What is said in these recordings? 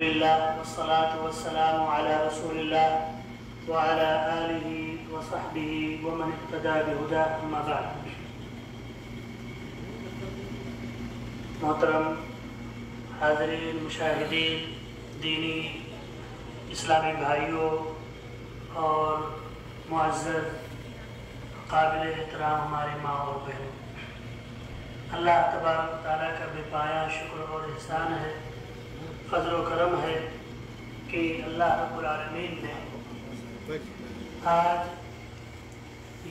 لله والصلاة والسلام على رسول الله وعلى آله وصحبه ومن اقتدى بهداه أما بعد. محترم حاضرین مشاہدین، دینی اسلامی بھائیوں اور معزز قابل احترام ہمارے ماں اور بہنوں، اللہ تبارک و تعالیٰ کا بے پایہ شکر اور احسان ہے، فضل و کرم ہے کہ اللہ رب العالمین نے آج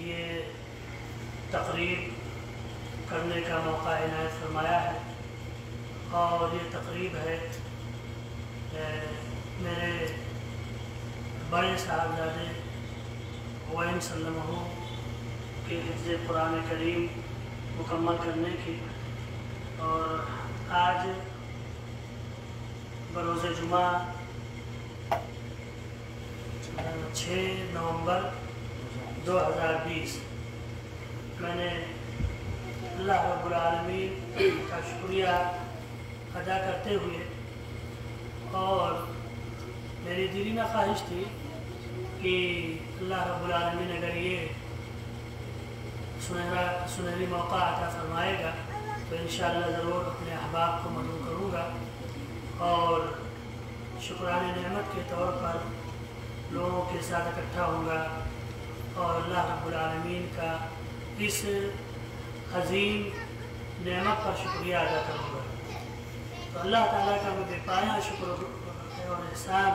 یہ تقریب کرنے کا موقع عنایت فرمایا ہے، اور یہ تقریب ہے میرے بڑے صاحبزادے وائن سلمہ کے حفظ قرآن کریم مکمل کرنے کی، اور آج بروز جمعہ 6 نومبر 2020 میں نے اللہ رب العالمین کا شکریہ ادا کرتے ہوئے، اور میری دلی خواہش تھی کہ اللہ رب العالمین اگر یہ سنہری موقع عطا فرمائے گا تو انشاءاللہ ضرور اپنے احباب کو مدعو کروں گا، اور شکرانِ نعمت کے طور پر لوگوں کے ساتھ اکٹھا ہوں گا، اور اللہ رب العالمین کا اس عظیم نعمت پر شکریہ ادا کروں گا۔ تو اللہ تعالیٰ کا میں بے پایہ شکر اور احسان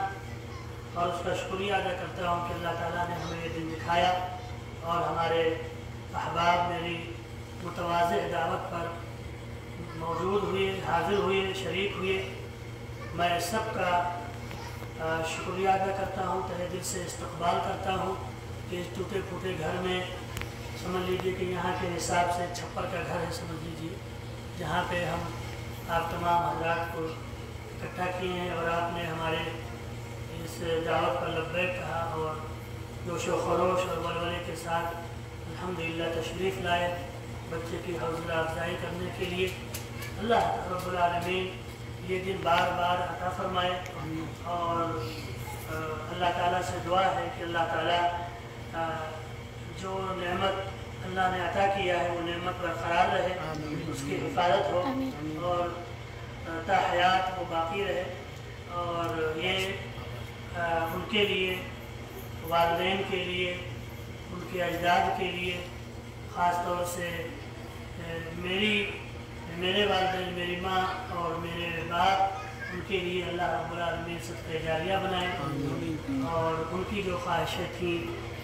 اور اس کا شکریہ ادا کرتا ہوں کہ اللہ تعالیٰ نے ہمیں یہ دن دکھایا، اور ہمارے احباب میری متواضع دعوت پر موجود ہوئے، حاضر ہوئے، شریک ہوئے۔ میں سب کا شکریہ ادا کرتا ہوں، تہہ دل سے استقبال کرتا ہوں کہ اس ٹوٹے پھوٹے گھر میں، سمجھ لیجئے کہ یہاں کے حساب سے چھپر کا گھر ہے، سمجھ لیجئے، جہاں پہ ہم آپ تمام حضرات کو اکٹھا کیے ہیں، اور آپ نے ہمارے اس دعوت پر لبیک کہا، اور جوش و خروش اور ولولے کے ساتھ الحمدللہ تشریف لائے بچے کی حوصلہ افزائی کرنے کے لیے۔ اللہ رب العالمین یہ دن بار بار عطا فرمائے، اور اللہ تعالیٰ سے دعا ہے کہ اللہ تعالیٰ جو نعمت اللہ نے عطا کیا ہے وہ نعمت برقرار رہے، اس کی حفاظت ہو، اور تا حیات وہ باقی رہے، اور یہ ان کے لیے، والدین کے لیے، ان کے اجداد کے لیے، خاص طور سے میرے والدین، میری ماں اور میرے باپ، ان کے لیے اللہ رب العالمین صدقہ جاریہ بنائے، اور ان کی جو خواہشیں تھیں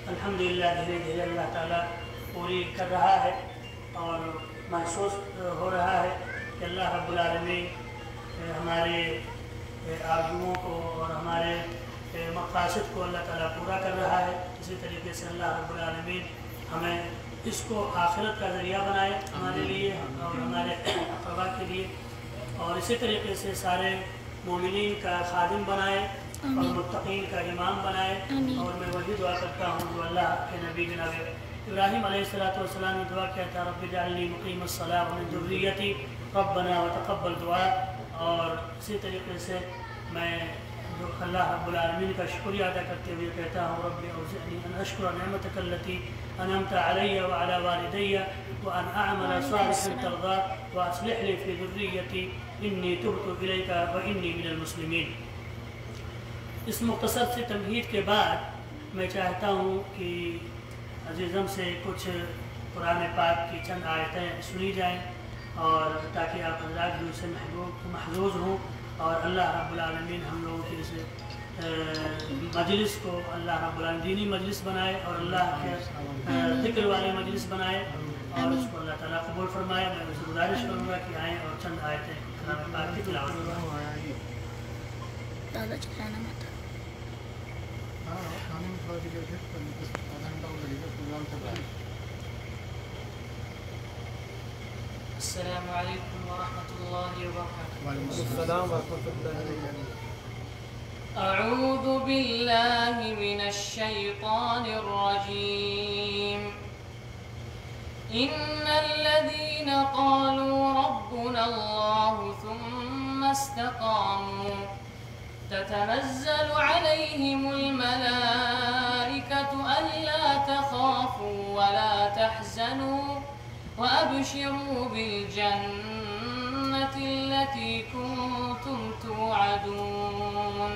الحمدللہ دھیرے دھیرے اللہ تعالیٰ پوری کر رہا ہے، اور محسوس ہو رہا ہے کہ اللہ رب العالمین ہمارے آرزوؤں کو اور ہمارے مقاصد کو اللہ تعالیٰ پورا کر رہا ہے۔ اسی طریقے سے اللہ رب العالمین ہمیں اس کو آخرت کا ذریعہ بنائے ہمارے لیے اور ہمارے اقربا کے لیے، اور اسی طریقے سے سارے مومنین کا خادم بنائے اور متقین کا امام بنائے۔ اور میں وہی دعا کرتا ہوں جو اللہ کے نبی جناب ابراہیم علیہ السلام نے دعا کیا تھا، رب اجعلنی مقیم الصلاۃ ومن ذریتی ربنا وتقبل دعا۔ اور اسی طریقے سے میں اللہ رب العالمین کا شکریہ ادا کرتے ہوئے کہتا ہوں، رب اوزعنی ان اشکر نعمتک التی انعمت علی وعلی والدی وان اعمل صالحا ترضاه واصلح لی فی ذریتی انی تبت الیک وانی من المسلمین۔ اس مختصر سے تمہید کے بعد میں چاہتا ہوں کہ عزیزم سے کچھ قرآن پاک کی چند آیتیں سنی جائیں، اور تاکہ آپ حضرات بھی اسے محظوظ ہوں، اور اللہ رب العالمین ہم لوگوں کی اس مجلس کو اللہ رب العالمین دینی مجلس بنائے، اور اللہ کے ذکر والے مجلس بنائے، اور اس کو اللہ تعالیٰ قبول فرمائے۔ میں اسے گزارش کروں گا کہ آئیں اور چند آیتیں کلام پاک کی تلاوت کریں۔ السلام علیکم ورحمۃ اللہ وبرکاتہ۔ وعلیکم السلام ورحمۃ اللہ وبرکاتہ۔ اعوذ باللہ من الشیطان الرجیم۔ ان الذین قالوا ربنا اللہ ثم استقاموا تتنزل عليهم الملائكة ألا تخافوا ولا تحزنوا وأبشروا بالجنة التي كنتم توعدون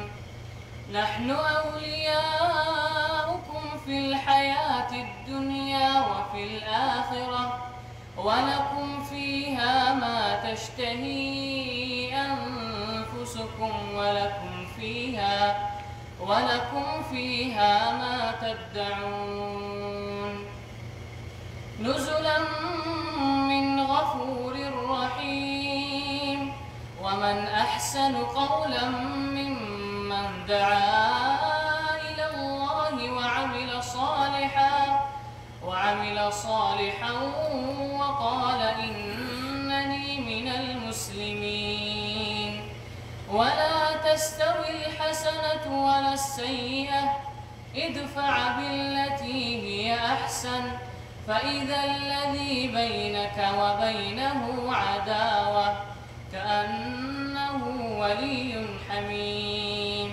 نحن أولياؤكم في الحياة الدنيا وفي الآخرة ولكم فيها ما تشتهي أنفسكم ولكم فيها ما تدعون نزلا من غفور رحيم ومن أحسن قولا ممن دعا إلى الله وعمل صالحا وقال إنني من المسلمين ولا تستوي الحسنة ولا السيئة ادفع بالتي هي أحسن فإذا الذي بينك وبينه عداوة كأنه ولي حميم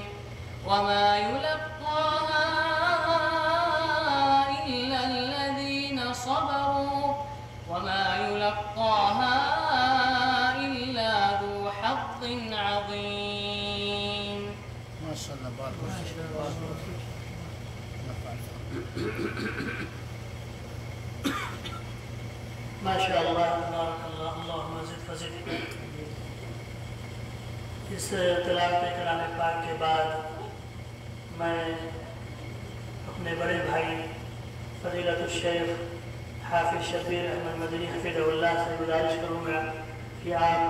وما يلقاها إلا الذين صبروا وما يلقاها إلا ذو حظ عظيم. ما شاء الله بارك الله. ما شاء الله تبارك الله اللهم زد فزد. اس تلاوت کلام پاک کے بعد میں اپنے بڑے بھائی فضیلت الشیخ حافظ شبیر احمد مدنی حفظہ اللہ سے گزارش کروں گا کہ آپ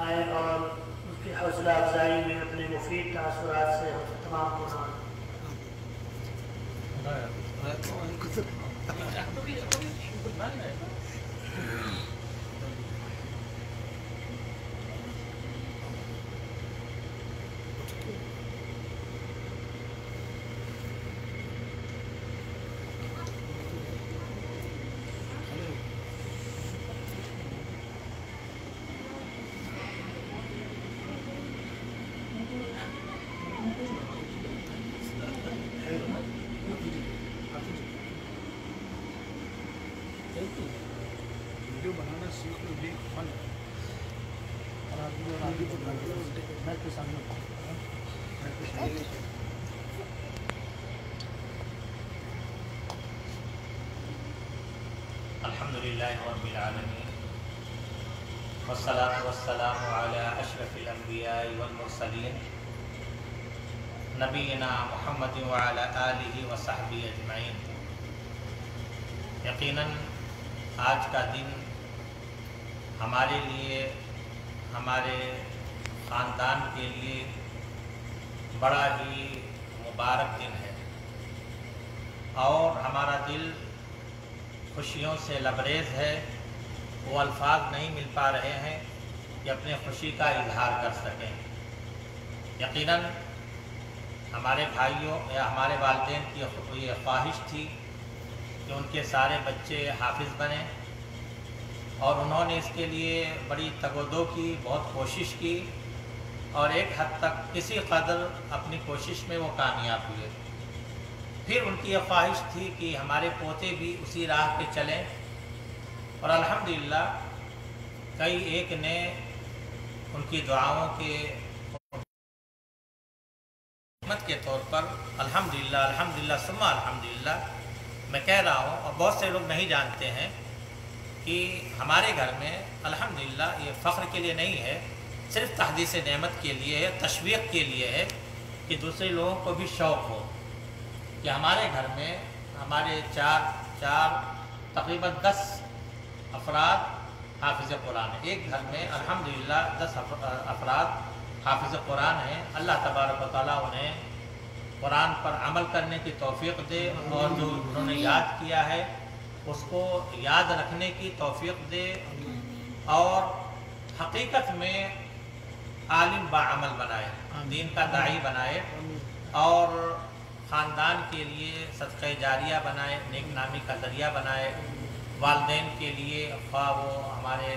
آئیں اور اس کی حوصلہ افزائی میں اپنے مفید تاثرات سے تمام کو سنائیں. ویڈیو بنانا سیکھ لو بھی فن الحمد لله رب العالمين والصلاة والسلام على أشرف الأنبياء والمرسلين نبينا محمد وعلى آله وصحبه أجمعين. یقیناً آج کا دن ہمارے لیے ہمارے خاندان کے لیے بڑا ہی مبارک دن ہے اور ہمارا دل خوشیوں سے لبریز ہے. وہ الفاظ نہیں مل پا رہے ہیں کہ اپنے خوشی کا اظہار کر سکیں. یقیناً ہمارے بھائیوں یا ہمارے والدین کی یہ خواہش تھی کہ ان کے سارے بچے حافظ بنیں اور انہوں نے اس کے لیے بڑی تگ و دو کی, بہت کوشش کی اور ایک حد تک کسی قدر اپنی کوشش میں وہ کامیاب ہوئے. پھر ان کی یہ خواہش تھی کہ ہمارے پوتے بھی اسی راہ پہ چلیں اور الحمدللہ کئی ایک نے ان کی دعاؤں کے خدمت کے طور پر الحمدللہ ثم الحمدللہ میں کہہ رہا ہوں, اور بہت سے لوگ نہیں جانتے ہیں کہ ہمارے گھر میں الحمدللہ یہ فخر کے لیے نہیں ہے, صرف تحدیث نعمت کے لیے ہے, تشویق کے لیے ہے کہ دوسرے لوگوں کو بھی شوق ہو کہ ہمارے گھر میں ہمارے چار تقریباً 10 افراد حافظ قرآن ہیں. ایک گھر میں الحمدللہ 10 افراد حافظ قرآن ہیں. اللہ تبارک و تعالیٰ انہیں قرآن پر عمل کرنے کی توفیق دے اور جو انہوں نے یاد کیا ہے اس کو یاد رکھنے کی توفیق دے اور حقیقت میں عالم باعمل بنائے, دین کا داعی بنائے اور خاندان کے لیے صدقہ جاریہ بنائے, نیک نامی کا ذریعہ بنائے. والدین کے لیے خواہ وہ ہمارے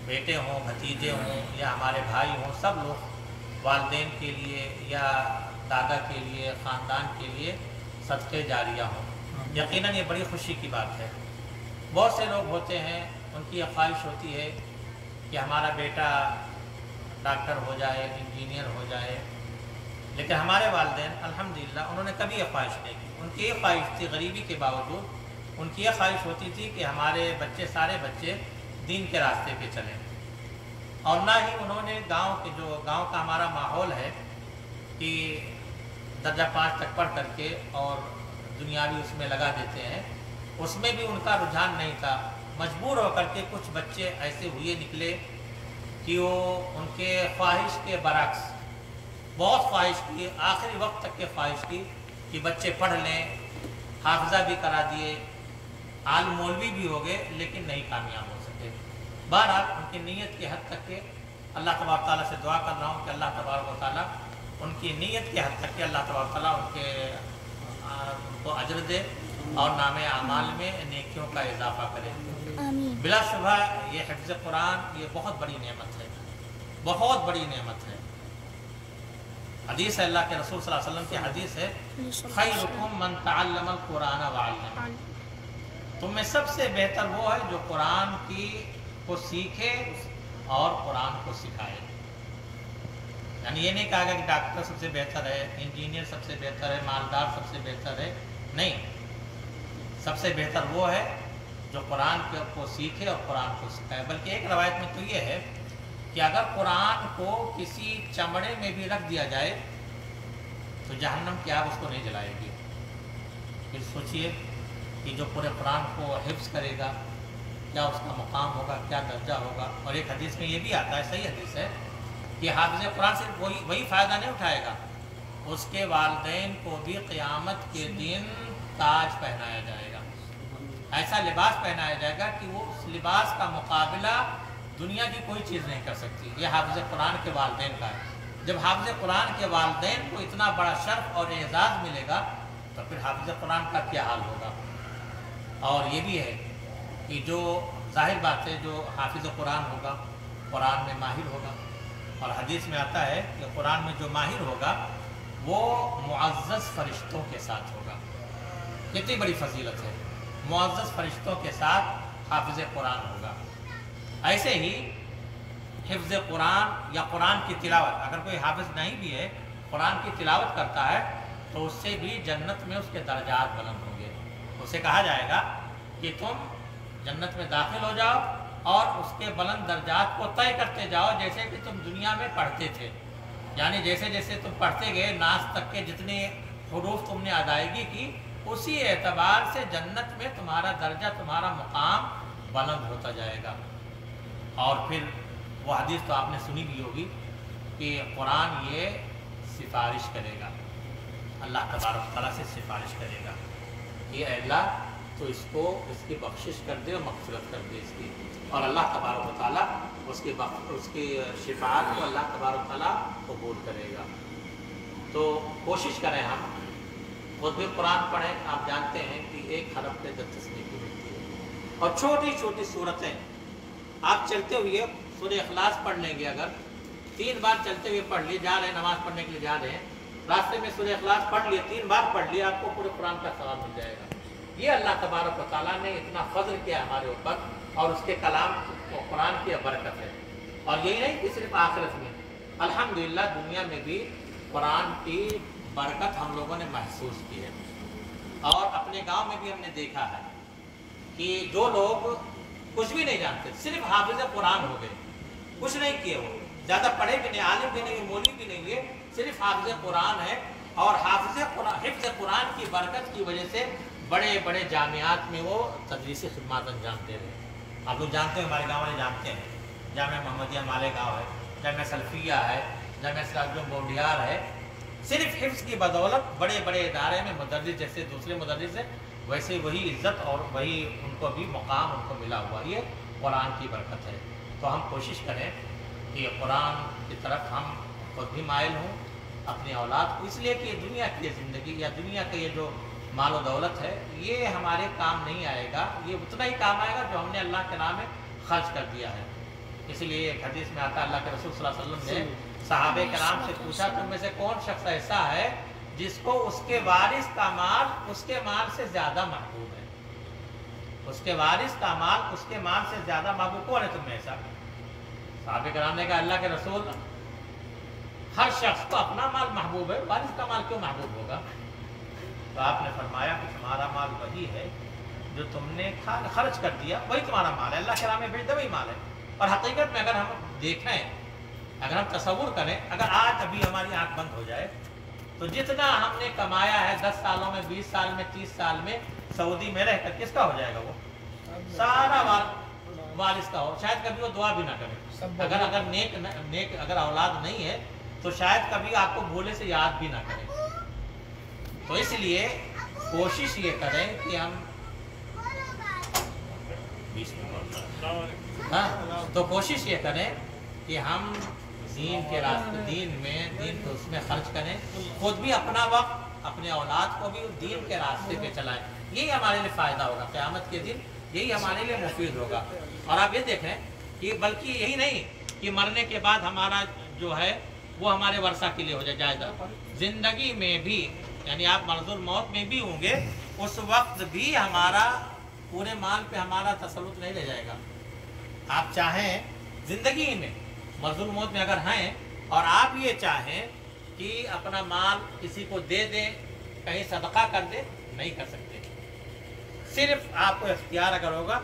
بیٹے ہوں, بھتیجے ہوں یا ہمارے بھائی ہوں, سب لوگ वालिदैन के लिए या दादा के लिए, ख़ानदान के लिए सदक़े जारिया हों। यकीनन ये बड़ी खुशी की बात है। बहुत से लोग होते हैं, उनकी ये ख्वाहिश होती है कि हमारा बेटा डॉक्टर हो जाए, इंजीनियर हो जाए, लेकिन हमारे वालिदैन अल्हम्दुलिल्लाह उन्होंने कभी ये ख्वाहिश नहीं की। उनकी ये ख्वाहिश थी, गरीबी के बावजूद उनकी ये ख्वाहिश होती थी कि हमारे बच्चे, सारे बच्चे दीन के रास्ते पे चलें। और ना ही उन्होंने गांव का हमारा माहौल है कि दर्जा 5 तक पढ़ करके और दुनियावी उसमें लगा देते हैं, उसमें भी उनका रुझान नहीं था। मजबूर होकर के कुछ बच्चे ऐसे हुए निकले कि वो उनके ख्वाहिश के बरक्स बहुत ख्वाहिश की, आखिरी वक्त तक के ख्वाहिश की कि बच्चे पढ़ लें, हाफिज़ा भी करा दिए, आलिम मौलवी भी हो गए, लेकिन नहीं कामयाब हो सके। बहरहाल उनकी नीयत की हद तक के अल्लाह तबारक ताला से दुआ कर रहा हूँ कि अल्लाह तबारक ताला उनकी नीयत की हद तक के अल्लाह तबारक ताला उनको अजर दे और नामे आमाल में नेकियों का इजाफा करे। बिलाशुबा ये हिफ्ज़ कुरान ये बहुत बड़ी नेमत है, बहुत बड़ी नेमत है। हदीस है, अल्लाह के रसूल सल्लल्लाहु अलैहि वसल्लम की हदीस है, खैरुकुम मन तअल्लमल कुरान व अल्लम। तुम में सबसे बेहतर वो है जो कुरान को सीखे और कुरान को सिखाए। यानी ये नहीं कहा गया कि डॉक्टर सबसे बेहतर है, इंजीनियर सबसे बेहतर है, मालदार सबसे बेहतर है, नहीं। सबसे बेहतर वो है जो कुरान को सीखे और कुरान को सिखाए। बल्कि एक रवायत में तो ये है कि अगर कुरान को किसी चमड़े में भी रख दिया जाए तो जहन्नम की आग उसको नहीं जलाएगी। फिर सोचिए कि जो पूरे कुरान को हिफ्ज़ करेगा क्या उसका मुकाम होगा, क्या दर्जा होगा। और एक हदीस में ये भी आता है, सही हदीस है, कि हाफ़िज़ कुरान सिर्फ वही फ़ायदा नहीं उठाएगा, उसके वालिदैन को भी क़यामत के दिन ताज पहनाया जाएगा, ऐसा लिबास पहनाया जाएगा कि वो उस लिबास का मुकाबला दुनिया की कोई चीज़ नहीं कर सकती। ये हाफ़िज़ कुरान के वालिदैन का है। जब हाफ़िज़ कुरान के वालिदैन को इतना बड़ा शर्फ और एजाज़ मिलेगा तो फिर हाफ़िज़ कुरान का क्या हाल होगा। और ये भी है कि जो ज़ाहिर बात है, जो हाफ़िज़ कुरान होगा कुरान में माहिर होगा। और हदीस में आता है कि कुरान में जो माहिर होगा वो मुअज़्ज़ज़ फ़रिश्तों के साथ होगा। कितनी बड़ी फजीलत है, मुअज़्ज़ज़ फ़रिश्तों के साथ हाफ़िज़ कुरान होगा। ऐसे ही हिफ्ज़ कुरान या कुरान की तिलावत, अगर कोई हाफ़िज़ नहीं भी है कुरान की तिलावत करता है तो उससे भी जन्नत में उसके दर्जात बुलंद होंगे। उसे कहा जाएगा कि तुम जन्नत में दाखिल हो जाओ और उसके बुलंद दर्जात को तय करते जाओ जैसे कि तुम दुनिया में पढ़ते थे। यानी जैसे जैसे तुम पढ़ते गए, नास तक के जितने हुरूफ तुमने अदायगी की, उसी एतबार से जन्नत में तुम्हारा दर्जा, तुम्हारा मुकाम बुलंद होता जाएगा। और फिर वो हदीस तो आपने सुनी भी होगी कि कुरान ये सिफारिश करेगा, अल्लाह तबारक तआला से सिफारिश करेगा कि अल्लाह तो इसकी बख्शिश कर दे और मग़फ़िरत कर दे इसकी। और अल्लाह तबारक तआला उसकी शिफाअत को अल्लाह तबारक तआला कबूल करेगा। तो कोशिश करें हम खुद भी कुरान पढ़ें। आप जानते हैं कि 1 हरफ पे 10 तस्बीह मिलती है। और छोटी छोटी सूरतें आप चलते हुए सूरह इखलास पढ़ लेंगे, अगर 3 बार चलते हुए पढ़ लिए, जा रहे हैं नमाज़ पढ़ने के लिए जा रहे हैं, रास्ते में सूरह इखलास पढ़ लिए, 3 बार पढ़ लिए, आपको पूरे कुरान का सवाब मिल जाएगा। ये अल्लाह तबारक व तआला ने इतना फजल किया हमारे ऊपर और उसके कलाम कुरान की बरकत है। और यही नहीं कि सिर्फ आखिरत में, अल्हम्दुलिल्लाह दुनिया में भी कुरान की बरकत हम लोगों ने महसूस की है। और अपने गांव में भी हमने देखा है कि जो लोग कुछ भी नहीं जानते, सिर्फ हाफिज़ कुरान हो गए, कुछ नहीं किए, वो ज़्यादा पढ़े भी नहीं, आलिम भी नहीं, मौलवी भी नहीं हुए, सिर्फ हाफिज़ कुरान है। और हिफ्ज़ कुरान की बरकत की वजह से बड़े बड़े जामियात में वो तदरीसी खिदमत अंजाम दे रहे हैं। आप लोग जानते हैं, हमारे गाँव वाले जानते हैं, जामिया मोहम्मदिया मालेगाँव है, जामिया सल्फिया है, जामिया सिराजुल बोंडियार है। सिर्फ हिफ्ज़ की बदौलत बड़े बड़े इदारे में मुदर्रिस जैसे दूसरे मुदर्रिस है, वैसे वही इज़्ज़त और वही उनको भी मुकाम उनको मिला हुआ, ये कुरान की बरकत है। तो हम कोशिश करें कि कुरान की तरफ हम खुद भी माइल हों, अपनी औलाद को, इसलिए कि दुनिया की ज़िंदगी या दुनिया का ये जो माल दौलत है ये हमारे काम नहीं आएगा, ये उतना ही काम आएगा जो हमने अल्लाह के नाम में खर्च कर दिया है। इसलिए एक हदीस में आता है, अल्लाह के रसूल सल्लल्लाहु अलैहि वसल्लम ने सहाबे कराम से पूछा तुम में से कौन शख्स ऐसा है जिसको उसके वारिस का माल उसके माल से ज़्यादा महबूब है, उसके वारिस का माल उसके माल से ज़्यादा महबूब कौन है तुम में ऐसा? सहाबे कराम ने कहा अल्लाह के रसूल, हर शख्स को अपना माल महबूब है, वारिस का माल क्यों महबूब होगा? तो आपने फरमाया कि तुम्हारा माल वही है जो तुमने खर्च कर दिया, वही तुम्हारा माल है, अल्लाह के राह में भेज दे वही माल है। और हकीकत में अगर हम देखें, अगर हम तसव्वुर करें, अगर आज अभी हमारी आंख बंद हो जाए तो जितना हमने कमाया है 10 सालों में, 20 साल में, 30 साल में सऊदी में रहकर किसका हो जाएगा? वो सारा वारिस का हो, शायद कभी वो दुआ भी ना करे। अगर नेक अगर औलाद नहीं है तो शायद कभी आपको भूले से याद भी ना करें। तो इसलिए कोशिश ये करें कि हम तो कोशिश ये करें कि हम दीन के रास्ते, दीन को उसमें खर्च करें, खुद भी अपना वक्त, अपने औलाद को भी दीन के रास्ते पे चलाएं। यही हमारे लिए फ़ायदा होगा क़यामत के दिन, यही हमारे लिए मुफीद होगा। और आप ये देखें कि बल्कि यही नहीं कि मरने के बाद हमारा जो है वो हमारे वर्षा के लिए हो जाए जायदा, ज़िंदगी में भी, यानी आप मर्ज़ुल मौत में भी होंगे, उस वक्त भी हमारा पूरे माल पे हमारा तसल्लुत नहीं रह जाएगा। आप चाहें ज़िंदगी में मर्ज़ुल मौत में अगर हैं और आप ये चाहें कि अपना माल किसी को दे दें, कहीं सदका कर दें, नहीं कर सकते। सिर्फ आपको इख्तियार अगर होगा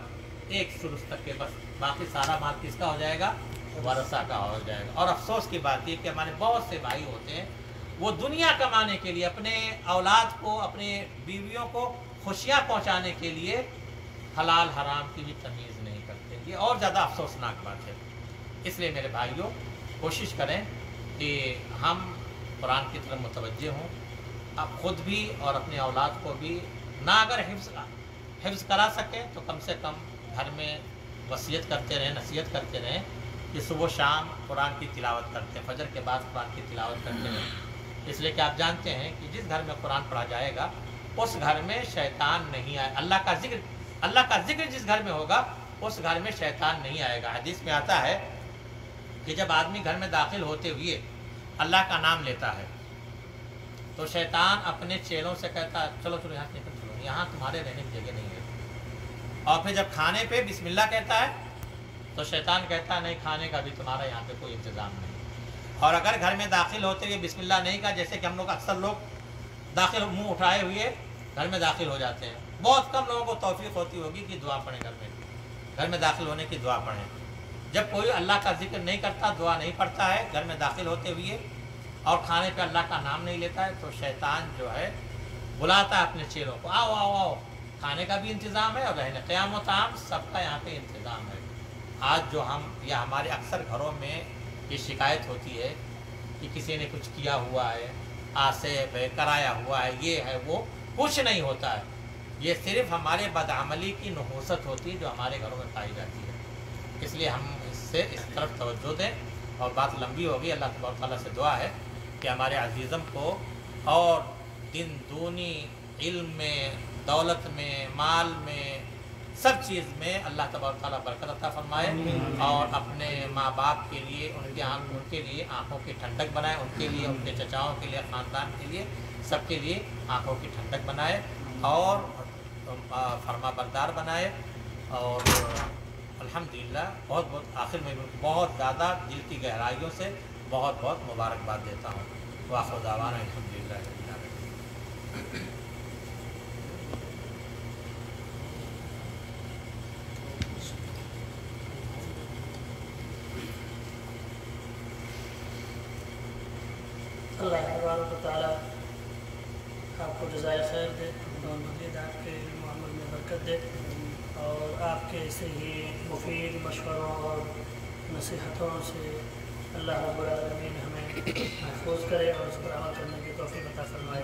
एक सुलूस तक के, बस बाकी सारा माल किसका हो जाएगा? वरसा का हो जाएगा। और अफसोस की बात यह कि हमारे बहुत से भाई होते हैं, वो दुनिया कमाने के लिए, अपने औलाद को, अपने बीवियों को खुशियाँ पहुँचाने के लिए हलाल हराम की भी तमीज़ नहीं करते। ये और ज़्यादा अफसोसनाक बात है। इसलिए मेरे भाइयों, कोशिश करें कि हम कुरान की तरफ मुतवज्जे हों, आप ख़ुद भी और अपने औलाद को भी, ना अगर हिफ्ज़ करा सकें तो कम से कम घर में वसीयत करते रहें, नसीहत करते रहें कि सुबह शाम कुरान की तिलावत करते हैं, फजर के बाद कुरान की तिलावत करते रहें। इसलिए कि आप जानते हैं कि जिस घर में कुरान पढ़ा जाएगा उस घर में शैतान नहीं आए। अल्लाह का जिक्र जिस घर में होगा उस घर में शैतान नहीं आएगा। हदीस में आता है कि जब आदमी घर में दाखिल होते हुए अल्लाह का नाम लेता है तो शैतान अपने चेलों से कहता है चलो चलो यहाँ से निकल चलो, यहाँ तुम्हारे रहने की जगह नहीं है। और फिर जब खाने पे बिस्मिल्लाह कहता है तो शैतान कहता है नहीं, खाने का भी तुम्हारा यहाँ पे कोई इंतज़ाम नहीं। और अगर घर में दाखिल होते हुए बिस्मिल्लाह नहीं कहा, जैसे कि हम लोग अक्सर लोग दाखिल मुँह उठाए हुए घर में दाखिल हो जाते हैं, बहुत कम लोगों को तौफीक होती होगी कि दुआ पढ़ें, घर में दाखिल होने की दुआ पढ़ें। जब कोई अल्लाह का जिक्र नहीं करता, दुआ नहीं पढ़ता है घर में दाखिल होते हुए और खाने पे अल्लाह का नाम नहीं लेता है, तो शैतान जो है बुलाता है अपने चेलों को, आओ आओ आओ, खाने का भी इंतज़ाम है और रहने क़याम व ताम सबका यहाँ पे इंतज़ाम है। आज जो हम या हमारे अक्सर घरों में ये शिकायत होती है कि किसी ने कुछ किया हुआ है, आसेब है, कराया हुआ है, ये है वो, कुछ नहीं होता है। ये सिर्फ हमारे बदअमली की नहूसत होती है जो हमारे घरों में पाई जाती है। इसलिए हम इससे इस तरफ तवज्जो दें। और बात लंबी होगी, अल्लाह तबारक तआला से दुआ है कि हमारे अज़ीज़म को और दिन दूनी इल्म में, दौलत में, माल में, सब चीज़ में अल्लाह तबारक तआला बरकत अता फरमाए और अपने माँ बाप के लिए, उनके लिए आँखों की ठंडक बनाए, उनके लिए, उनके चचाओं के लिए, ख़ानदान के लिए, सबके लिए आँखों की ठंडक बनाए और फरमा बरदार बनाए। और अल्हम्दुलिल्लाह बहुत बहुत आखिर में बहुत ज़्यादा दिल की गहराइयों से बहुत बहुत मुबारकबाद देता हूँ। वाखिर दावाना अल्हम्दुलिल्लाह। अल्लाह तबारक व तआला आपको जज़ाए खैर दे और मज़ीद आपके अमल में बरकत दे और आपके ऐसे ही मुफीद मशवरों और नसीहतों से अल्लाह रब्बुल आलमीन हमें महफूज करे और उस पर अमल करने की तौफ़ीक़ अता फरमाए।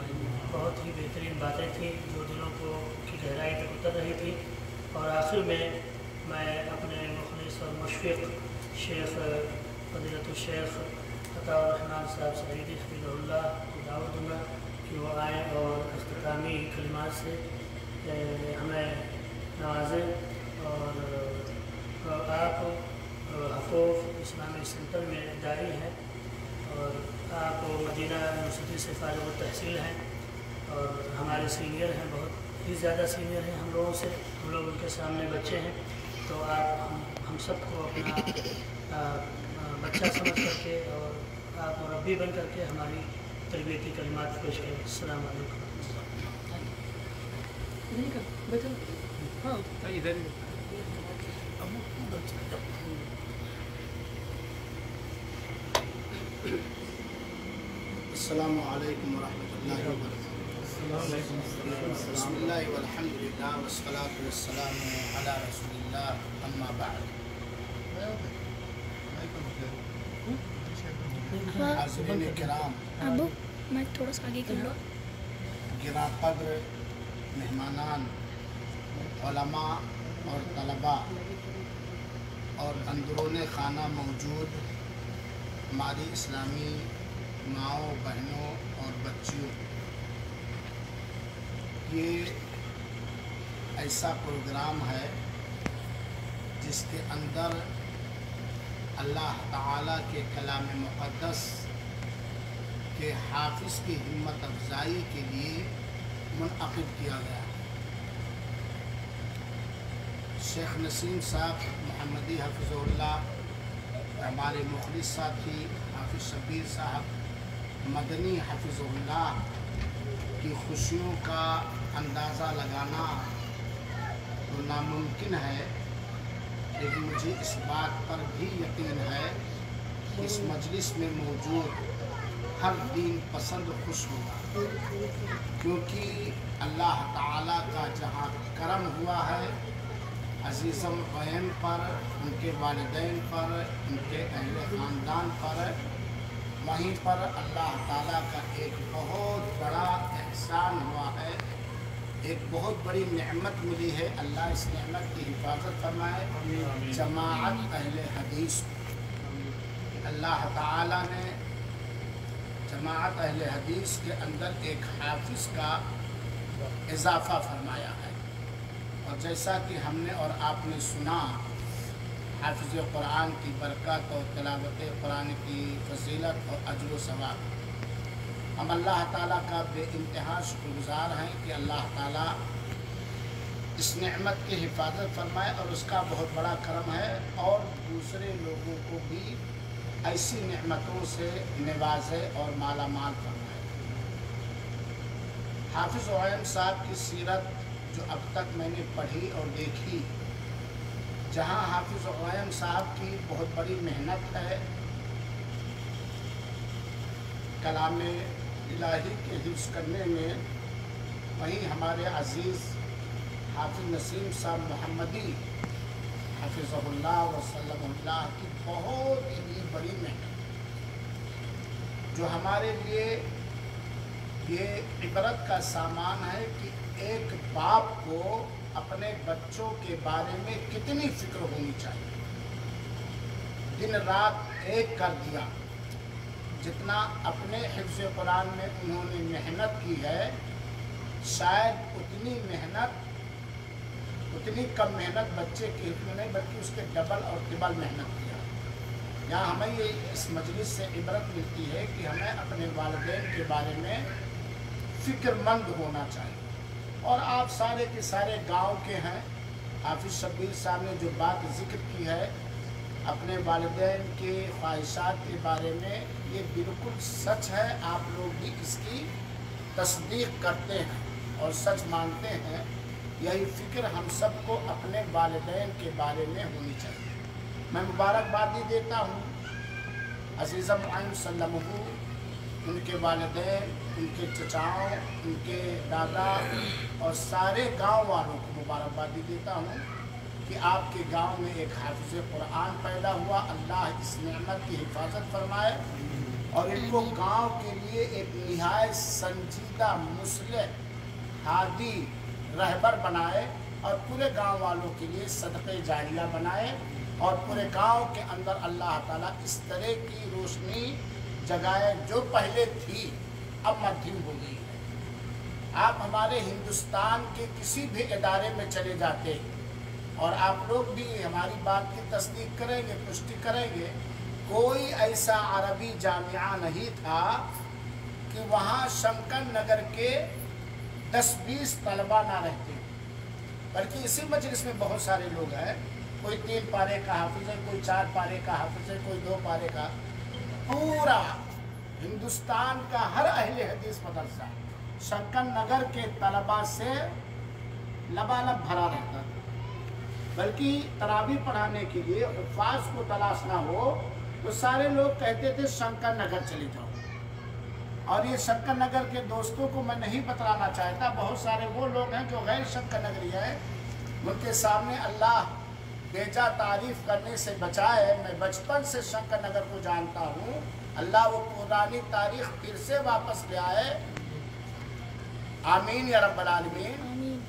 बहुत ही बेहतरीन बातें थी जो दिलों को की गहराई तक उतर रही थी। और आखिर में मैं अपने मुखलिस और मुशफ़िक़ शेख फ़ज़ीलतुश शेख अताउर्रहमान साहब सईदी हफ़िज़हुल्लाह को दावत दूँगा कि वो आएँ और इख्तितामी कलिमात से हमें नवाजें। और आप हफ़ूफ़ इस्लामिक सेंटर में दाई हैं اور آپ مدینہ یونیورسٹی سے فارغ التحصیل ہیں اور ہمارے سینئر ہیں، بہت ہی زیادہ سینئر ہیں ہم لوگوں سے، ہم لوگ ان کے سامنے بچے ہیں، تو آپ ہم سب کو اپنا بچہ سمجھ کر کے اور آپ مربی بن کر کے ہماری تربیتی کلمات پیش کریں۔ السلام علیکم۔ السلام علیکم ورحمۃ اللہ وبرکاتہ۔ بسم اللہ والحمد للہ والصلاة والسلام علی رسول اللہ، اما بعد۔ حاضرین کرام، ابو میں تھوڑا سا آگے کر لو۔ گراں قدر مہمانان، علماء اور طلباء اور اندرون خانہ موجود ہماری اسلامی ماؤں، بہنوں اور بچیوں، یہ ایسا پروگرام ہے جس کے اندر اللہ تعالیٰ کے کلام مقدس کے حافظ کی ہمت افزائی کے لیے منعقد کیا گیا۔ شیخ نسیم صاحب محمدی حفظ اللہ، ہمارے مخلص ساتھی حافظ شبیر صاحب مدنی حفظ اللہ کی خوشیوں کا اندازہ لگانا تو ناممکن ہے، لیکن مجھے اس بات پر بھی یقین ہے کہ اس مجلس میں موجود ہر دین پسند خوش ہوگا، کیونکہ اللہ تعالیٰ کا جہاں کرم ہوا ہے عزیزم غیم پر، ان کے والدین پر، ان کے اہل خاندان پر، وہیں پر اللہ تعالیٰ کا ایک بہت بڑا احسان ہوا ہے، ایک بہت بڑی نعمت ملی ہے۔ اللہ اس نعمت کی حفاظت فرمائے۔ جماعت اہل حدیث، اللہ تعالیٰ نے جماعت اہل حدیث کے اندر ایک حافظ کا اضافہ فرمایا ہے، اور جیسا کہ ہم نے اور آپ نے سنا، حافظ قرآن کی برکت اور تلاوت قرآن کی فضیلت اور اجر و ثواب، ہم اللہ تعالیٰ کا بے انتہا شکر گزار ہیں کہ اللہ تعالیٰ اس نعمت کی حفاظت فرمائے، اور اس کا بہت بڑا کرم ہے، اور دوسرے لوگوں کو بھی ایسی نعمتوں سے نوازے اور مالا مال فرمائے۔ حافظ غیم صاحب کی سیرت جو اب تک میں نے پڑھی اور دیکھی، جہاں حافظ غیم صاحب کی بہت بڑی محنت ہے کلام الہی کے حفظ کرنے میں، وہیں ہمارے عزیز حافظ نسیم صاحب محمدی حفظ اللہ وسلم اللہ کی بہت ہی بڑی محنت، جو ہمارے لیے یہ عبرت کا سامان ہے کہ ایک باپ کو اپنے بچوں کے بارے میں کتنی فکر ہونی چاہیے۔ دن رات ایک کر دیا، جتنا اپنے حفظ قرآن میں انہوں نے محنت کی ہے، شاید اتنی کم محنت بچے کے حفظ میں نہیں، بلکہ اس کے ڈبل اور ٹربل محنت کیا۔ یہاں ہمیں یہ اس مجلس سے عبرت ملتی ہے کہ ہمیں اپنے والدین کے بارے میں فکر مند ہونا چاہیے، اور آپ سارے کے سارے گاؤں کے ہیں۔ حافظ شبیر صاحب نے جو بات ذکر کی ہے اپنے والدین کے خواہشات کے بارے میں، یہ بالکل سچ ہے، آپ لوگ بھی اس کی تصدیق کرتے ہیں اور سچ مانتے ہیں۔ یہی فکر ہم سب کو اپنے والدین کے بارے میں ہونی چاہیے۔ میں مبارکبادی دیتا ہوں عزیزم غیم سلمہ، ان کے والدین، ان کے چچاؤں، ان کے دادا اور سارے گاؤں والوں کو مبارکبادی دیتا ہوں کہ آپ کے گاؤں میں ایک حافظ قرآن پیدا ہوا۔ اللہ اس نعمت کی حفاظت فرمائے اور ان کو گاؤں کے لیے ایک نہایت سنجیدہ، مصلح، ہادی رہبر بنائے، اور پورے گاؤں والوں کے لیے صدقہ جاریہ بنائے، اور پورے گاؤں کے اندر اللہ تعالیٰ اس طرح کی روشنی جگائے جو پہلے تھی اب مدھم ہو گئی ہے۔ آپ ہمارے ہندوستان کے کسی بھی ادارے میں چلے جاتے، اور آپ لوگ بھی ہماری بات کی تصدیق کریں گے، پشٹی کریں گے कोई ऐसा अरबी जामिया नहीं था कि वहाँ शंकर नगर के 10-20 तलबा ना रहते, बल्कि इसी मजलिस में बहुत सारे लोग हैं। कोई 3 पारे का हाफिज है, कोई 4 पारे का हाफिज है, कोई 2 पारे का। पूरा हिंदुस्तान का हर अहले हदीस मदरसा शंकर नगर के तलबा से लबालब भरा रहता था। बल्कि तरावी पढ़ाने के लिए हुफ़ाज़ को तलाशना हो तो सारे लोग कहते थे शंकर नगर चले जाओ। और ये शंकर नगर के दोस्तों को मैं नहीं बतलाना चाहता, बहुत सारे वो लोग हैं जो गैर शंकर नगरी है, उनके सामने अल्लाह बेजा तारीफ करने से बचाए। मैं बचपन से शंकर नगर को जानता हूँ, अल्लाह वो पुरानी तारीख फिर से वापस ले आए, आमीन या रब्बल आलमीन।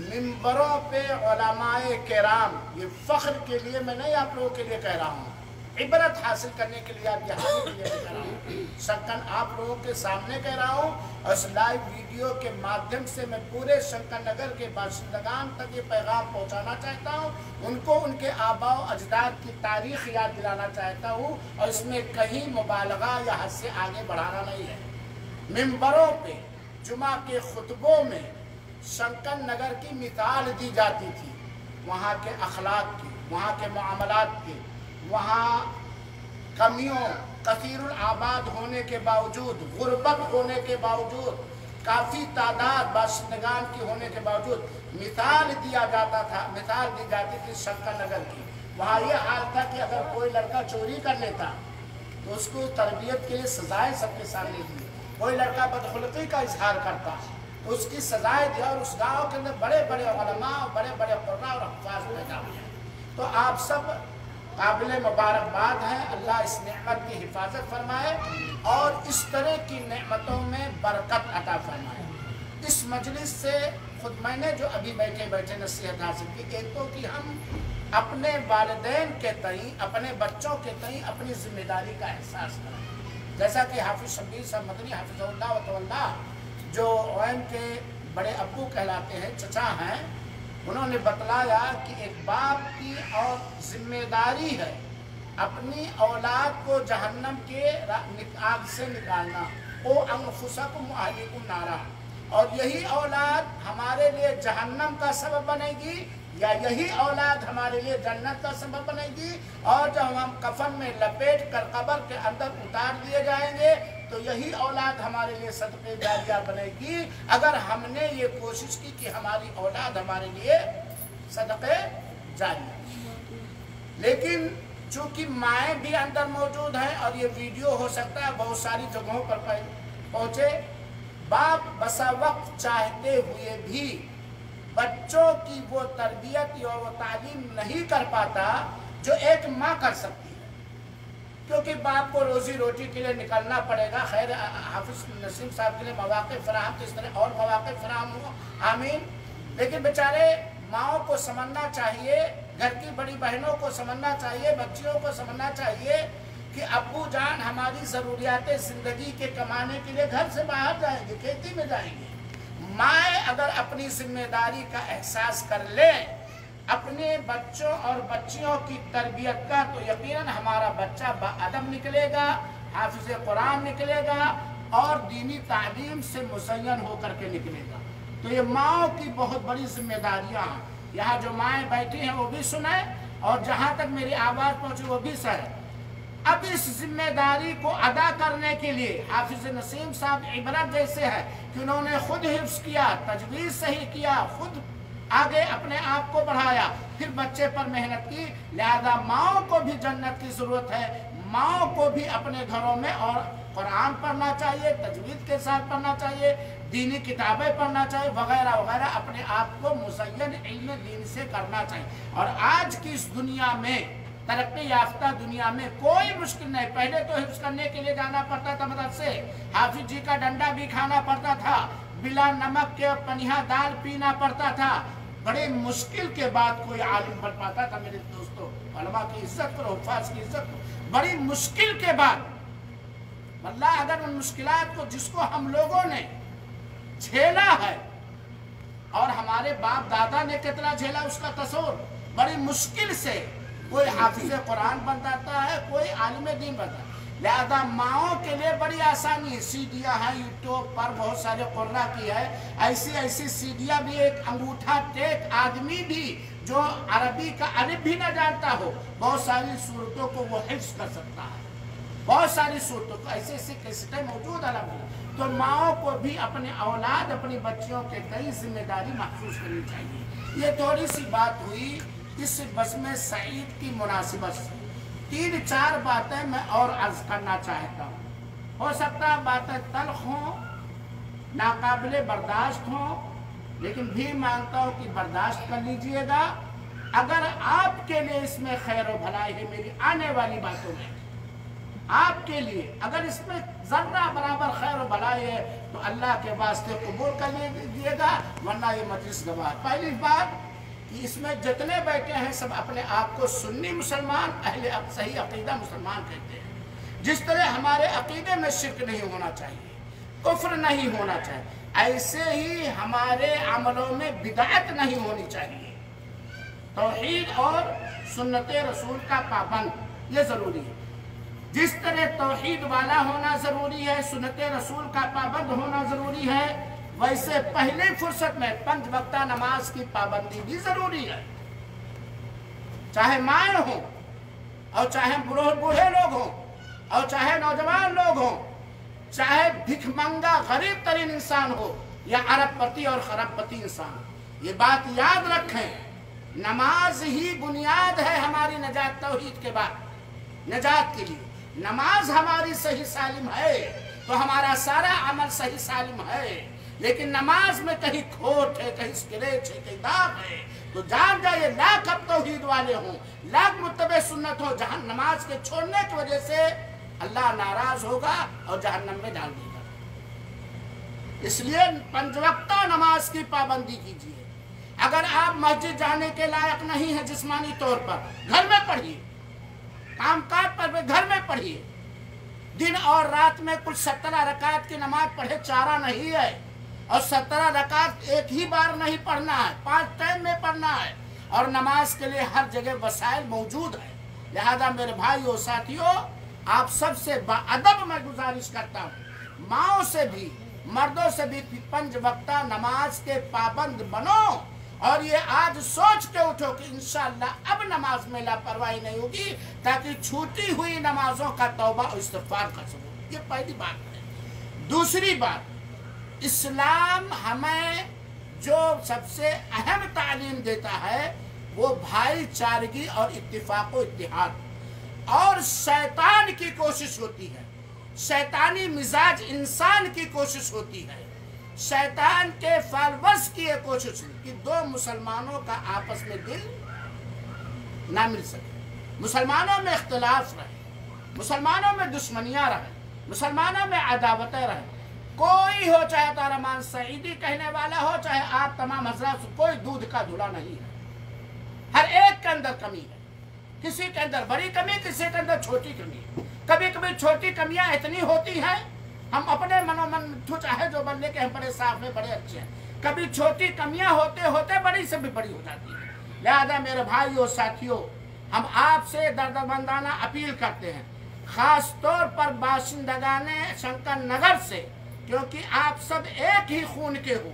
मिंबरों पे उलमाए किराम, ये फ़ख्र के लिए मैं नहीं आप लोगों के लिए कह रहा हूँ, इबरत हासिल करने के लिए, आप यहाँ के लिए कह रहा हूँ, शंकर आप लोगों के सामने कह रहा हूँ। और इस लाइव वीडियो के माध्यम से मैं पूरे शंकर नगर के बाशिंदगान तक ये पैगाम पहुँचाना चाहता हूँ, उनको उनके आबा व अजदाद की तारीख़ याद दिलाना चाहता हूँ। और इसमें कहीं मुबालगा या हद से आगे बढ़ाना नहीं है। मिंबरों पे जुमा के खुतबों में शंकर नगर की मिसाल दी जाती थी, वहाँ के अखलाक की, वहाँ के मामलात की, वहाँ कमियों कसीरुल आबाद होने के बावजूद, गुर्बत होने के बावजूद, काफ़ी तादाद बाशिंदगान की होने के बावजूद मिसाल दिया जाता था, मिसाल दी जाती थी शंकर नगर की। वहाँ ये हाल था कि अगर कोई लड़का चोरी कर लेता तो उसको तरबियत के लिए सजाएं सबके सामने दी। कोई लड़का बदखुल्की का इजहार करता तो उसकी सजाएं दी। और उस गाँव के अंदर बड़े बड़े उलमा, बड़े बड़े कुर्रा और हुफ़ाज़ पैदा हुए। तो आप सब काबिल मुबारकबाद हैं, अल्लाह इस नेमत की हिफाजत फरमाए और इस तरह की नेमतों में बरकत अता फरमाए। इस मजलिस से खुद मैंने जो अभी बैठे बैठे नसीहत हासिल की, एक तो कि हम अपने वालिदैन के तई, अपने बच्चों के तई अपनी जिम्मेदारी का एहसास करें। जैसा कि हाफिज शब्बीर साहब मदनी हाफिज़हुल्लाह व तवल्लाह जो ओएम के बड़े अब्बू कहलाते हैं, चचा हैं, उन्होंने बतलाया कि एक बाप की और जिम्मेदारी है अपनी औलाद को जहन्नम के आग से निकालना। ओ अनफुसकुम अहलिकुम नारा। और यही औलाद हमारे लिए जहन्नम का सबब बनेगी या यही औलाद हमारे लिए जन्नत का सबब बनेगी। और जब हम कफन में लपेट कर कब्र के अंदर उतार दिए जाएंगे तो यही औलाद हमारे लिए सदक़े जारिया बनेगी, अगर हमने ये कोशिश की कि हमारी औलाद हमारे लिए सदक़े जारिया। लेकिन चूँकि माएँ भी अंदर मौजूद हैं और ये वीडियो हो सकता है बहुत सारी जगहों पर पहुँचे, बाप बसा वक्त चाहते हुए भी बच्चों की वो तरबियत या वो तालीम नहीं कर पाता जो एक माँ कर सकती है, क्योंकि बाप को रोजी रोटी के लिए निकलना पड़ेगा। खैर हाफिज नसीम साहब के लिए मौक़े फराहम तो इस तरह और मौक़े फराहम हो, आमीन। लेकिन बेचारे माओ को समझना चाहिए, घर की बड़ी बहनों को समझना चाहिए, बच्चियों को समझना चाहिए कि अब्बू जान हमारी ज़रूरियात ज़िंदगी के कमाने के लिए घर से बाहर जाएंगे, खेती में जाएंगे। माए अगर अपनी जिम्मेदारी का एहसास कर ले अपने बच्चों और बच्चियों की तरबियत का, तो यकीनन हमारा बच्चा बाअदब निकलेगा, हाफिज़ कुरान निकलेगा और दीनी तालीम से मुज़य्यन होकर के निकलेगा। तो ये माओ की बहुत बड़ी जिम्मेदारियाँ हैं। यहाँ जो माएँ बैठी हैं वो भी सुने और जहाँ तक मेरी आवाज़ पहुँची वो भी सहे। अब इस जिम्मेदारी को अदा करने के लिए हाफिज नसीम साहब इबरत जैसे है कि उन्होंने खुद हिफ्ज़ किया, तजवीज़ सही किया, खुद आगे अपने आप को बढ़ाया, फिर बच्चे पर मेहनत की। लिहाजा माओ को भी जन्नत की ज़रूरत है, माओ को भी अपने घरों में और कुरान पढ़ना चाहिए, तजवीज़ के साथ पढ़ना चाहिए, दीनी किताबें पढ़ना चाहिए, वगैरह वगैरह, अपने आप को मुज़य्यन इल्म दीन से करना चाहिए। और आज की इस दुनिया में, तरक्की याफ्ता दुनिया में कोई मुश्किल नहीं। पहले तो हिफ्ज़ करने के लिए जाना पड़ता था मदरसे, हाफिज जी का डंडा भी खाना पड़ता था, बिला नमक के पनिया दाल पीना पड़ता था। बड़े मुश्किल के बाद कोई आलिम बन पाता था। मेरे दोस्तों, उलमा की इज्जत करो, हुफ़ाज़ की इज्जत करो। बड़ी मुश्किल के बाद वल्लाह अगर उन मुश्किलात को जिसको हम लोगों ने झेला है और हमारे बाप दादा ने कितना झेला उसका तस्वुर, बड़ी मुश्किल से कोई हाफिज कुरान बन जाता है, कोई आलिम दीन बनता है। लिहाजा माओं के लिए बड़ी आसानी है, सीडियाँ हैं यूट्यूब पर बहुत सारे कुर्रा की है, ऐसी ऐसी सीडियाँ भी, एक अंगूठा टेक आदमी भी जो अरबी का अलिफ भी न जानता हो, बहुत सारी सूरतों को वो हिफ्ज कर सकता है, बहुत सारी सूरतों को, ऐसे ऐसे कैसेटें मौजूद अलग। तो माओं को भी अपने औलाद, अपनी बच्चियों के कई जिम्मेदारी महसूस करनी चाहिए। ये थोड़ी सी बात हुई इस बज़्म सईद की मुनासिबत से। 3-4 बातें मैं और अर्ज करना चाहता हूँ। हो सकता है बातें तल्ख हों, नाकाबिले बर्दाश्त हों, लेकिन भी मांगता हूँ कि बर्दाश्त कर लीजिएगा। अगर आपके लिए इसमें खैर व भलाई है, मेरी आने वाली बातों में आपके लिए अगर इसमें जर्रा बराबर खैर व भलाई है तो अल्लाह के वास्ते कबूल कर लीजिएगा, वरना ये मजलिस गवाह। पहली बात कि इसमें जितने बैठे हैं सब अपने आप को सुन्नी मुसलमान, अहले सही अकीदा मुसलमान कहते हैं। जिस तरह हमारे अकीदे में शिर्क नहीं होना चाहिए, कुफ्र नहीं होना चाहिए, ऐसे ही हमारे अमलों में बिदअत नहीं होनी चाहिए। तौहीद और सुन्नत रसूल का पाबंद ये ज़रूरी है। जिस तरह तौहीद वाला होना ज़रूरी है, सुन्नत रसूल का पाबंद होना ज़रूरी है, वैसे पहले फुर्सत में 5 वक्ता नमाज की पाबंदी भी ज़रूरी है। चाहे माएँ हों और चाहे बूढ़े लोग हों और चाहे नौजवान लोग हों, चाहे भिखमंगा गरीब तरीन इंसान हो या अरबपति और खरबपति इंसान, ये बात याद रखें, नमाज ही बुनियाद है हमारी नजात तौहीद के बाद, नजात के लिए। नमाज हमारी सही सालिम है तो हमारा सारा अमल सही सालिम है। लेकिन नमाज में कहीं खोट है, कहीं स्क्रैच है, कहीं दाग है, तो जान जाइए लाख अब तौहीद वाले हों, लाख मुत्तबे सुन्नत हो, जहां नमाज के छोड़ने की वजह से अल्लाह नाराज होगा और जहन्नम में डाल देगा। इसलिए 5 वक्ता नमाज की पाबंदी कीजिए। अगर आप मस्जिद जाने के लायक नहीं है जिस्मानी तौर पर, घर में पढ़िए, कामकाज पर घर में पढ़िए। दिन और रात में कुल 17 रकात की नमाज पढ़े चारा नहीं है, और 17 रकात एक ही बार नहीं पढ़ना है, 5 टाइम में पढ़ना है, और नमाज के लिए हर जगह वसाइल मौजूद है। लिहाजा मेरे भाइयों साथियों, आप सबसे बाअदब मैं गुजारिश करता हूँ, माओं से भी मर्दों से भी 5 वक्ता नमाज के पाबंद बनो, और ये आज सोच के उठो कि इंशाअल्लाह अब नमाज में लापरवाही नहीं होगी, ताकि छूटी हुई नमाजों का तौबा और इस्तिग़फ़ार कर सको। ये पहली बात है। दूसरी बात, इस्लाम हमें जो सबसे अहम तालीम देता है वो भाईचारगी और इत्तिफाक व इत्तिहाद, और शैतान की कोशिश होती है, शैतानी मिजाज इंसान की कोशिश होती है, शैतान के फलवश की ये कोशिश कि 2 मुसलमानों का आपस में दिल ना मिल सके, मुसलमानों में इख्तिलाफ रहे, मुसलमानों में दुश्मनियाँ रहे, मुसलमानों में अदावतें रहे। कोई हो, चाहे तारमान सईदी कहने वाला हो, चाहे आप तमाम हजरात, कोई दूध का धुला नहीं है। हर एक के अंदर कमी है, किसी के अंदर बड़ी कमी, किसी के अंदर छोटी कमी। कभी कभी छोटी कमियां इतनी होती हैं, हम अपने मनोमन चाहे जो बंदे के हम बड़े साफ हैं, बड़े अच्छे हैं, कभी छोटी कमियां होते होते बड़ी से भी बड़ी हो जाती है। लिहाजा मेरे भाइयों साथियों, हम आपसे दर्दमंदाना अपील करते हैं, खास तौर पर बाशिंदगाने शंकर नगर से, क्योंकि आप सब एक ही खून के हो,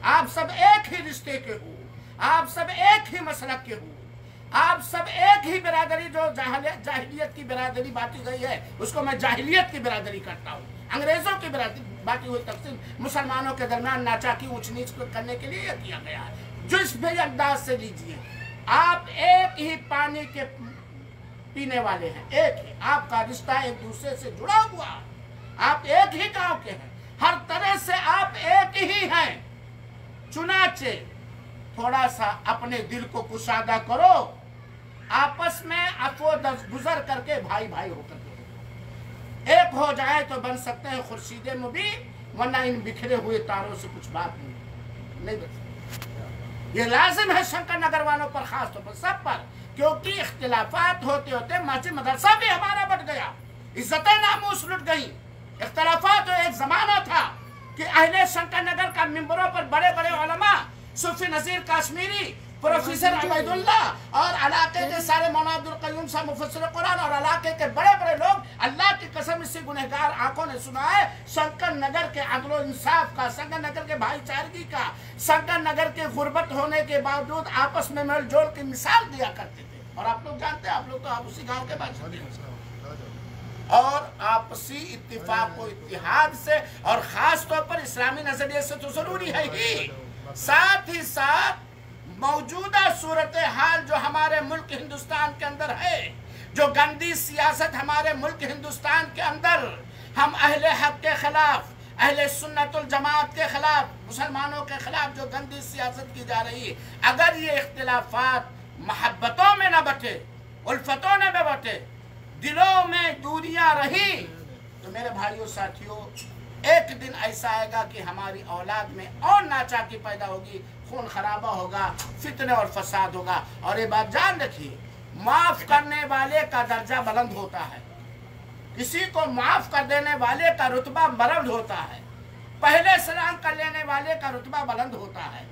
आप सब एक ही रिश्ते के हो, आप सब एक ही मसलक के हो, आप सब एक ही बिरादरी, जो जाहिलियत की बिरादरी बांटी गई है उसको मैं जाहिलियत की बिरादरी करता हूँ। अंग्रेजों की बिरादरी बांटी हुई तकसीम मुसलमानों के दरमियान नाचा की ऊंच नीच करने के लिए किया गया है। जिस भी अंदाज से लीजिए, आप एक ही पानी के पीने वाले हैं, एक ही, आपका रिश्ता एक दूसरे से जुड़ा हुआ, आप एक ही गांव के हैं, हर तरह से आप एक ही हैं। चुनाचे थोड़ा सा अपने दिल को कुशादा करो, आपस में अफो गुजर करके भाई भाई होकर एक हो जाए तो बन सकते हैं खुर्शीदे मुबीन, वरना इन बिखरे हुए तारों से कुछ बात नहीं बन सकती। ये लाजिम है शंकर नगर वालों पर, खास तौर पर सब पर, क्योंकि इख्तिलाफात होते होते मस्जिद मदरसा भी हमारा बट गया, इज्जतें नामूस लुट गई। इख्तिलाफात तो एक जमाना था कि अहले शंकर नगर का मिंबरों पर बड़े बड़े उलमा, सूफी नजीर काश्मीरी प्रोफेसर अबैदुल्लाह और इलाके के सारे मौलाना अब्दुल कयूम साहब मुफस्सिर कुरान और इलाके के बड़े बड़े लोग, अल्लाह की कसम इससे गुनहगार आंखों ने सुना है। शंकर नगर के अदल और इंसाफ का, शंकर नगर के भाईचारगी का, शंकर नगर के गुर्बत होने के बावजूद आपस में मेल जोल की मिसाल दिया करते थे। और आप लोग जानते हैं, आप लोग तो आप उसी गाँव के बाशिंदे हैं। और आपसी इत्तिफाक व इत्तिहाद से और खास तौर पर इस्लामी नजरिए से तो जरूरी है ही, साथ ही साथ मौजूदा सूरत हाल जो हमारे मुल्क हिंदुस्तान के अंदर है, जो गंदी सियासत हमारे मुल्क हिंदुस्तान के अंदर, हम अहले हक के खिलाफ, अहले सुन्नतुल जमात के खिलाफ, मुसलमानों के खिलाफ जो गंदी सियासत की जा रही है, अगर ये इख्तिलाफात मोहब्बतों में न बटे, उल्फतों में बटे, दिलों में दूरियां रही, तो मेरे भाइयों साथियों, एक दिन ऐसा आएगा कि हमारी औलाद में और नाचाकी पैदा होगी, खून खराबा होगा, फितने और फसाद होगा। और ये बात जान रखिए, माफ करने वाले का दर्जा बुलंद होता है, किसी को माफ कर देने वाले का रुतबा बुलंद होता है, पहले सलाम कर लेने वाले का रुतबा बुलंद होता है,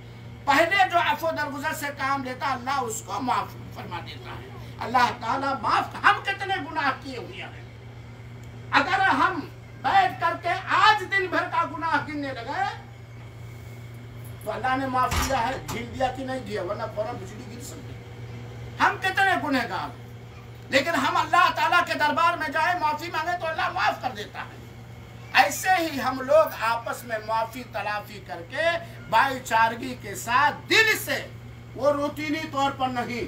पहले जो अफो दरगुजर से काम लेता अल्लाह उसको माफ फरमा देता है। अल्लाह ताला माफ, हम कितने गुनाह किए हुए हैं, अगर हम बैठ करके आज दिन भर का गुनाह गिनने लगे तो अल्लाह ने माफ किया है, झील दिया कि नहीं दिया, वरना फौरन बिजली गिर सकती। हम कितने गुनहगार, लेकिन हम अल्लाह ताला के दरबार में जाए, माफी मांगे तो अल्लाह माफ कर देता है। ऐसे ही हम लोग आपस में माफी तलाफी करके भाईचारगी के साथ दिल से, वो रूटीनी तौर पर नहीं,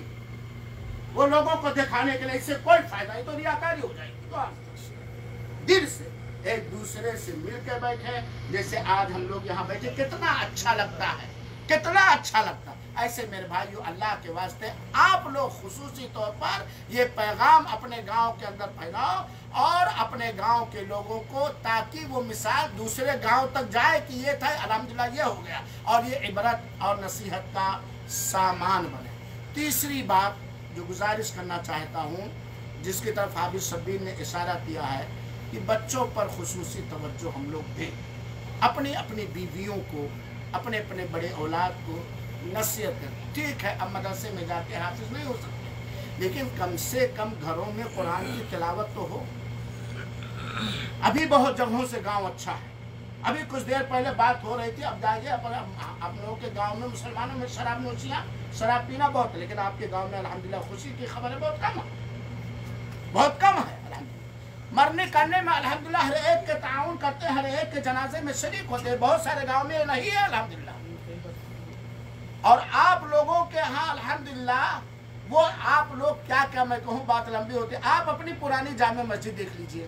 वो लोगों को दिखाने के लिए, इससे कोई फायदा नहीं, तो रियाकारी हो जाएगी। तो दिल से एक दूसरे से मिल के बैठे, जैसे आज हम लोग यहाँ बैठे, कितना अच्छा लगता है, कितना अच्छा लगता है। ऐसे मेरे भाइयों, अल्लाह के वास्ते आप लोग खुसूसी तौर पर ये पैगाम अपने गांव के अंदर फैलाओ और अपने गांव के लोगों को, ताकि वो मिसाल दूसरे गांव तक जाए कि ये था, अल्हम्दुलिल्लाह ये हो गया, और ये इबरत और नसीहत का सामान बने। तीसरी बात जो गुजारिश करना चाहता हूँ, जिसकी तरफ हाफिज शब्बीर ने इशारा किया है, कि बच्चों पर खुसूसी तवज्जो हम लोग दें, अपनी अपनी बीवियों को, अपने अपने बड़े औलाद को नसीहत करें। ठीक है, अब मदरसे में जाके हाफिज नहीं हो सकते, लेकिन कम से कम घरों में कुरान की तिलावत तो हो। अभी बहुत जगहों से गांव अच्छा है। अभी कुछ देर पहले बात हो रही थी, अब जाइए आप लोगों के गांव में, मुसलमानों में शराब नोशियाँ, शराब पीना बहुत है, लेकिन आपके गांव में अल्हम्दुलिल्लाह खुशी की खबर है, बहुत कम है, बहुत कम है। मरने करने में अल्हम्दुलिल्लाह हर एक के ताउन करते हैं, हर एक के जनाजे में शरीक होते हैं। बहुत सारे गांव में नहीं है अल्हम्दुलिल्लाह। और आप लोगों के यहाँ अल्हम्दुलिल्लाह, वो आप लोग क्या मैं कहूँ, बात लंबी होती है। आप अपनी पुरानी जामे मस्जिद देख लीजिए,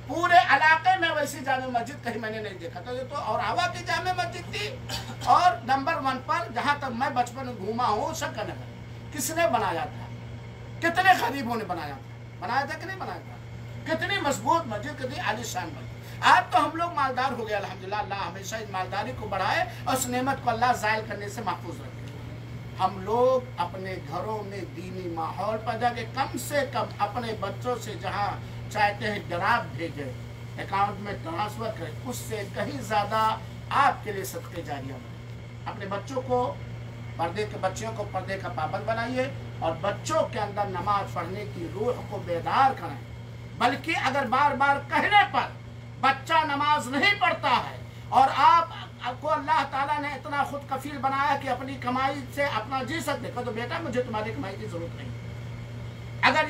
पूरे इलाके में वैसी जामे मस्जिद कहीं मैंने नहीं देखा। तो ये तो और हवा की जामे मस्जिद थी, और नंबर 1 पर जहाँ तक मैं बचपन में घूमा हूँ, शंकर नगर किसने बनाया था, कितने गरीबों ने बनाया था कि नहीं बनाया था, कितनी मजबूत मस्जिद, कितनी आलीशान मस्जिद। आज तो हम लोग मालदार हो गए अल्हम्दुलिल्लाह। अल्लाह हमेशा इस मालदारी को बढ़ाए और उस नेमत को अल्लाह जायल करने से महफूज रखे। हम लोग अपने घरों में दीनी माहौल पैदा के, कम से कम अपने बच्चों से जहाँ चाहते हैं डराव भेजे, अकाउंट में ट्रांसफर करें, उससे कहीं ज़्यादा आपके लिए सदक़े जारिया बने। अपने बच्चों को, बच्चियों को पर्दे का पाबंद बनाइए, और बच्चों के अंदर नमाज पढ़ने की रूह को बेदार करें। बल्कि अगर बार बार कहने पर बच्चा नमाज नहीं पढ़ता है, और आपको अल्लाह ताला ने इतना खुद कफील बनाया कि अपनी कमाई से अपना जी सकते, तो बेटा मुझे तुम्हारी कमाई की जरूरत नहीं। अगर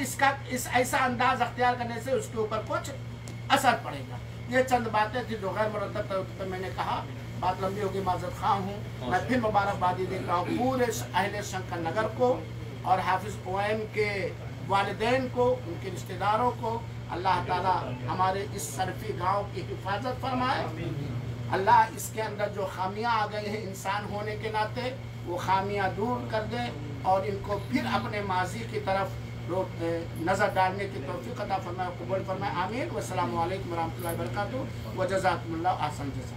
इस ऐसा अंदाज अख्तियार करने से उसके ऊपर कुछ असर पड़ेगा। ये चंद बातें थी जो गैर मुरतब तौर पर मैंने कहा, बात लंबी होगी, माजरत खा हूँ। मैं फिर मुबारकबादी देता हूँ पूरे अहले शंकर नगर को, और हाफिज ओएम के वालिदैन को, उनके रिश्तेदारों को। अल्लाह ताला हमारे इस सरफी गांव की हिफाजत फरमाए। अल्लाह इसके अंदर जो खामियां आ गई हैं इंसान होने के नाते, वो खामियां दूर कर दे, और इनको फिर अपने माजी की तरफ नज़र डालने की तौफीक अता फरमाए, कबूल फरमाए। आमीन। वस्सलामु अलैकुम रहमतुल्लाहि व बरकातुहू व जज़ाकुमुल्लाहु अहसन जज़ा।